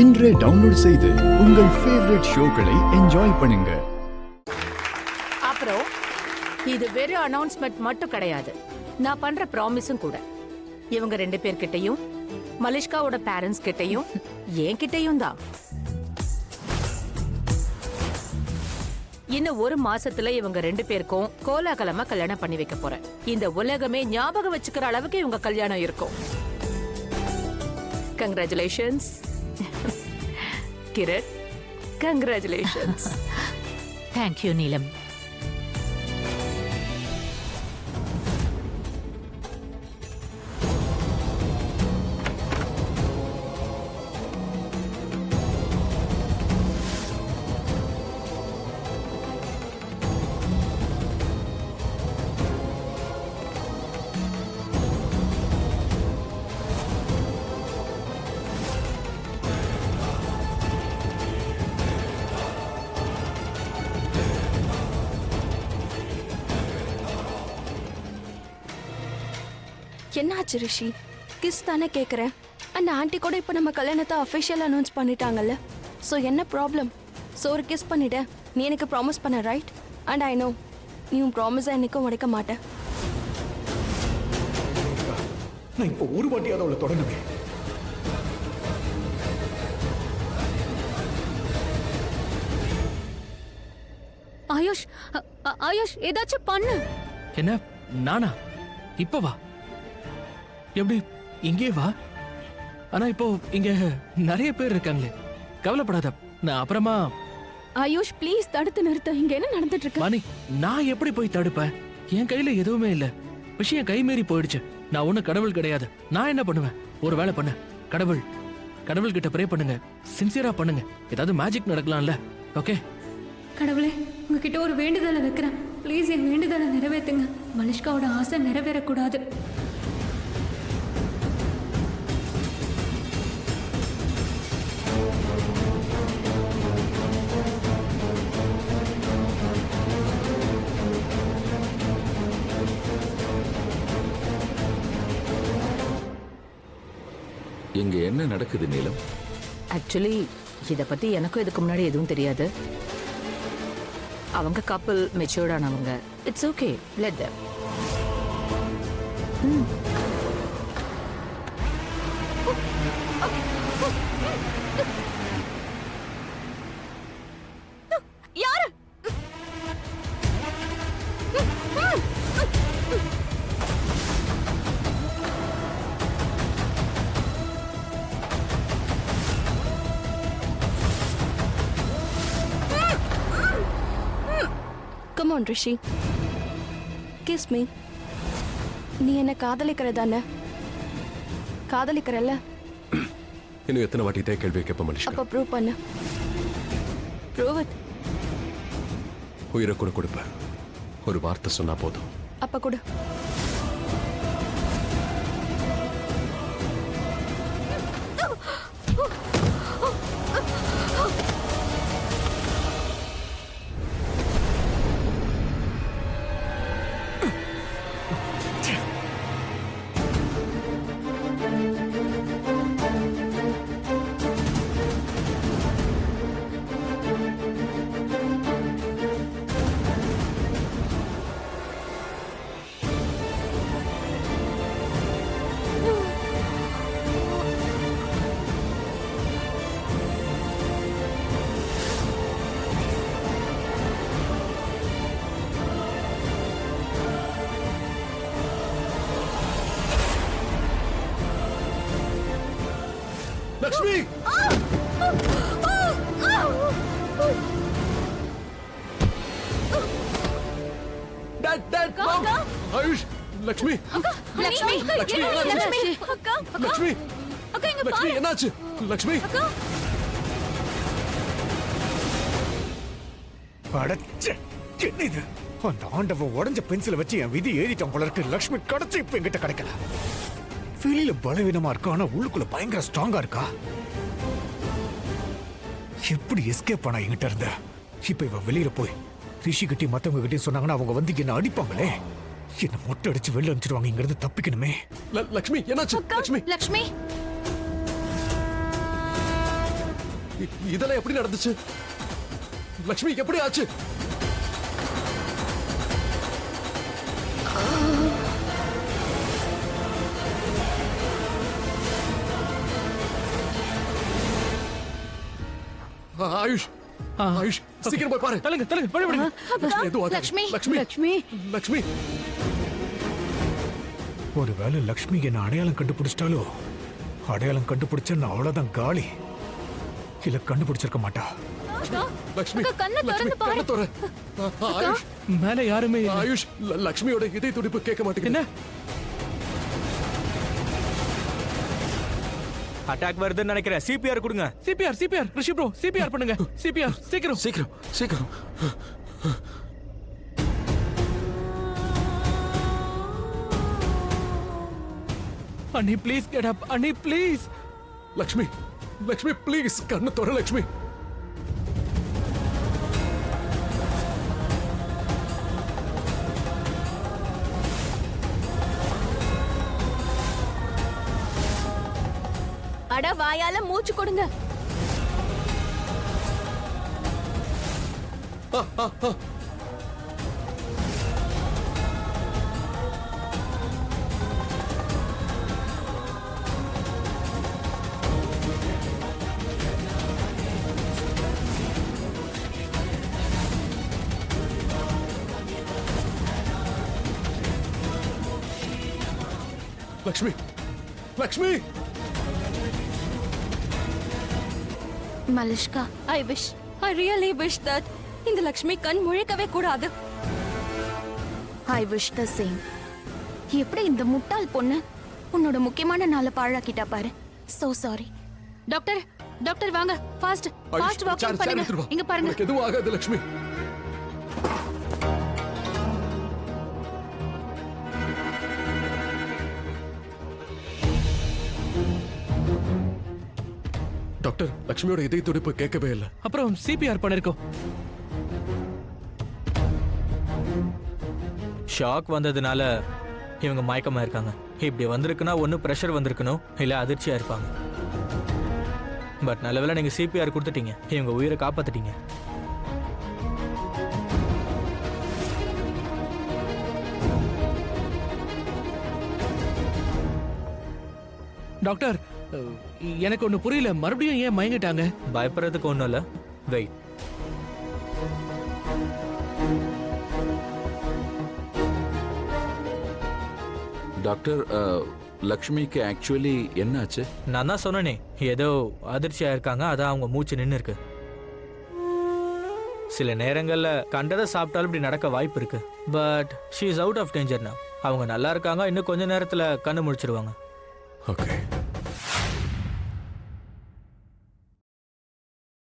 இன்றே டவுன்லோட் செய்து உங்கள் ஃபேவரட் ஷோக்களை என்ஜாய் பண்ணுங்க. அப்புறம் இது வெறும் அனௌன்ஸ்மெண்ட் மட்டும் கிடையாது, நான் பண்ற ப்ராமிஸும் கூட. இவங்க 2 பேர்கிட்டயும், மலிஷ்காவோட பேரண்ட்ஸ் கிட்டயும், என்கிட்டயும் தான். இன்னும் 1 மாசத்துல இவங்க 2 பேருக்கும் கோலாகலமா கல்யாணம் பண்ணி வைக்க போறேன். இந்த உலகமே ஞாபகம் வச்சுக்கிற அளவுக்கு இவங்க கல்யாணம் இருக்கும். Congratulations Kiran, congratulations. தேங்க்யூ நீலம். என்னாச்சு ரிஷி? கிஸ் தானே கேட்குறேன். அந்த ஆண்டி கூட இப்போ நம்ம கல்யாணத்தை அஃபிஷியல் அனௌன்ஸ் பண்ணிட்டாங்கல்ல. ஸோ என்ன ப்ராப்ளம்? ஸோ ஒரு கிஸ் பண்ணிட்ட. நீ எனக்கு ப்ராமிஸ் பண்ண, ரைட்? அண்ட் ஐ நோ நீ உன் ப்ராமிஸை என்னைக்கும் உடைக்க மாட்டேன். நான் இப்போ ஒரு வாட்டியாவது அவளை தொடங்குவேன். ஆயுஷ், ஆயுஷ் ஏதாச்சும் பண்ணு. என்ன நானா? இப்ப வா. எப்படி இங்கே வா. ஆனா இப்போ இங்க நிறைய பேர் இருக்காங்களே, கவலைப்படாத, நான் அப்புறமா. ஆயுஷ் ப்ளீஸ் தடுத்து நிறுத்த. இங்க என்ன நடந்துட்டு இருக்கு? மணி, நான் எப்படி போய் தடுப்பேன்? என் கையில எதுவுமே இல்ல. விஷயம் கைமீறி போயிடுச்சு. நான் ஒண்ணு கடவுள் கிடையாது. நான் என்ன பண்ணுவேன்? ஒரு வேலை பண்ண. கடவுள் கிட்ட ப்ரே பண்ணுங்க, சின்சியரா பண்ணுங்க. ஏதாவது மேஜிக் நடக்கலாம்ல. ஓகே? கடவுளே, உங்ககிட்ட ஒரு வேண்டுதலை வைக்கிறேன். ப்ளீஸ் என் வேண்டுதலை நிறைவேற்றுங்க. மலிஷ்காவோட ஆசை நிறைவேறக்கூடாது. இங்க என்ன நடக்குது நீலம்? ஆக்சுவலி இத பத்தி எனக்கும் இதுக்கு முன்னாடி எதுவும் தெரியாது. அவங்க கப்பல் மெச்சூர்டானவங்க. It's okay, let them. யாரு? Come on, Rishi. Kiss me. நீ என்ன காதலிக்கிறதானே? காதலிக்கிறல்ல? இன்னும் எத்தனை வாட்டி இதே கேள்வியை கேட்ப மனுஷன்? அப்ப ப்ரூவ் பண்ணு. Prove it. உயிரை கூட கொடுப்பேன். ஒரு வார்த்தை சொன்னா போதும். அப்ப கொடு. லக்ஷ்மி! ஆயுஷ்! லக்ஷ்மி! லக்ஷ்மி, லக்ஷ்மி! லக்ஷ்மி! லக்ஷ்மி, என்னாச்சு? லக்ஷ்மி! அடச்சே! என்ன இது? அந்த ஆண்டவன் உடைஞ்ச பென்சிலை வச்சு என் விதி எழுதிட்டான் போல இருக்கு. லக்ஷ்மி கிடைச்சு இப்ப என்கிட்ட கிடைக்கல. வெளியில பலவீனமா இருக்கா, ஆனா உள்ளுக்குள்ள பயங்கர ஸ்ட்ராங்கா இருக்கா. எப்படி எஸ்கேப் பண்ணா என்கிட்ட இருந்த? இப்ப இவ வெளியில போய் ரிஷி கிட்டி மத்தவங்க கிட்டயும் சொன்னாங்கன்னா அவங்க வந்து என்ன அடிப்பாங்களே. என்ன மொட்டை அடிச்சு வெளில அனுப்பிச்சிடுவாங்க. இங்கிருந்து தப்பிக்கணுமே. லக்ஷ்மி, என்னாச்சு? லக்ஷ்மி, லக்ஷ்மி இதெல்லாம் எப்படி நடந்துச்சு? லக்ஷ்மி எப்படி ஆச்சு? ஆயுஷ், ஆயுஷ், சீக்கிரம் போய் பாரு. தள்ளுங்க தள்ளுங்க வழி விடுங்க. லக்ஷ்மி, எதுவும் ஆகாது. லக்ஷ்மி லக்ஷ்மி, லக்ஷ்மி லக்ஷ்மி. ஒருவேளை லக்ஷ்மி என்ன அடையாளம் கண்டுபிடிச்சிட்டாலோ, அடையாளம் கண்டுபிடிச்சேன்னு அவ்வளவுதான் காலி. இல்ல கண்டுபிடிச்சிருக்க மாட்டா. லக்ஷ்மி, கண்ணை லக்ஷ்மி, திறந்து பாரு. கண்ணை திற. ஆயுஷ், மேல யாருமே இல்ல. ஆயுஷ், லக்ஷ்மியோட இதய துடிப்பு கேட்க மாட்டேங்குது. என்ன அட்டாக் வருதுன்னு நினைக்கிறேன். சிபிஆர் கொடுங்க. சிபிஆர் சிபிஆர் ரிஷி ப்ரோ சிபிஆர் பண்ணுங்க. சிபிஆர் சீக்கிரம். சீக்கிரம் சீக்கிரம். அண்ணி ப்ளீஸ் கெட் அப். அண்ணி ப்ளீஸ். லக்ஷ்மி, லக்ஷ்மி ப்ளீஸ் கண்ணை திற லக்ஷ்மி. அட வாயால மூச்சு கொடுங்க. Lakshmi, Lakshmi. Malishka, I really wish that இந்த லக்ஷ்மி கண் முழிக்கவே கூடாது. I wish the same. எப்படி இந்த முட்டாள் பொண்ணு உன்னோட முக்கியமான நாளை பாழாக்கிட்டா பாரு. So sorry. டாக்டர் டாக்டர் வாங்க fast Ayush, fast walking chair பண்ணுங்க. எடுத்துட்டு வா. இங்க பாருங்க. உனக்கு எதுவும் ஆகாது லக்ஷ்மி. டாக்டர், லக்ஷ்மியோட இதய துடிப்பு கேட்கவே இல்லை. அப்புறம் சிபிஆர் பண்ணிருக்கோம். ஷாக் வந்ததுனால இவங்க மயக்கமா இருக்காங்க. இப்படி வந்திருக்குன்னா ஒன்று ப்ரெஷர் வந்திருக்கணும், இல்லை அதிர்ச்சியா இருப்பாங்க. பட் நல்லவேளை நீங்க சிபிஆர் கொடுத்துட்டீங்க. இவங்க உயிரை காப்பாத்திட்டீங்க. டாக்டர் எனக்கு ஒண்ணு புரியல. மறுபடியும் ஏன் மயங்கிட்டாங்க? பயப்படுறதுக்கு ஒன்றும் இல்லை. வெயிட். டாக்டர், லக்ஷ்மிக்கு ஆக்சுவலி என்னாச்சு? நான் தான் சொன்னேனே, ஏதோ அதிர்ச்சியா இருக்காங்க, அதான் அவங்க மூச்சு நின்று இருக்கு. சில நேரங்கள்ல கண்டதை சாப்பிட்டாலும் இப்படி நடக்க வாய்ப்பு இருக்கு. But she is out of danger. அவங்க நல்லா இருக்காங்க. இன்னும் கொஞ்ச நேரத்துல கண்ணு முடிச்சிருவாங்க. ஓகே.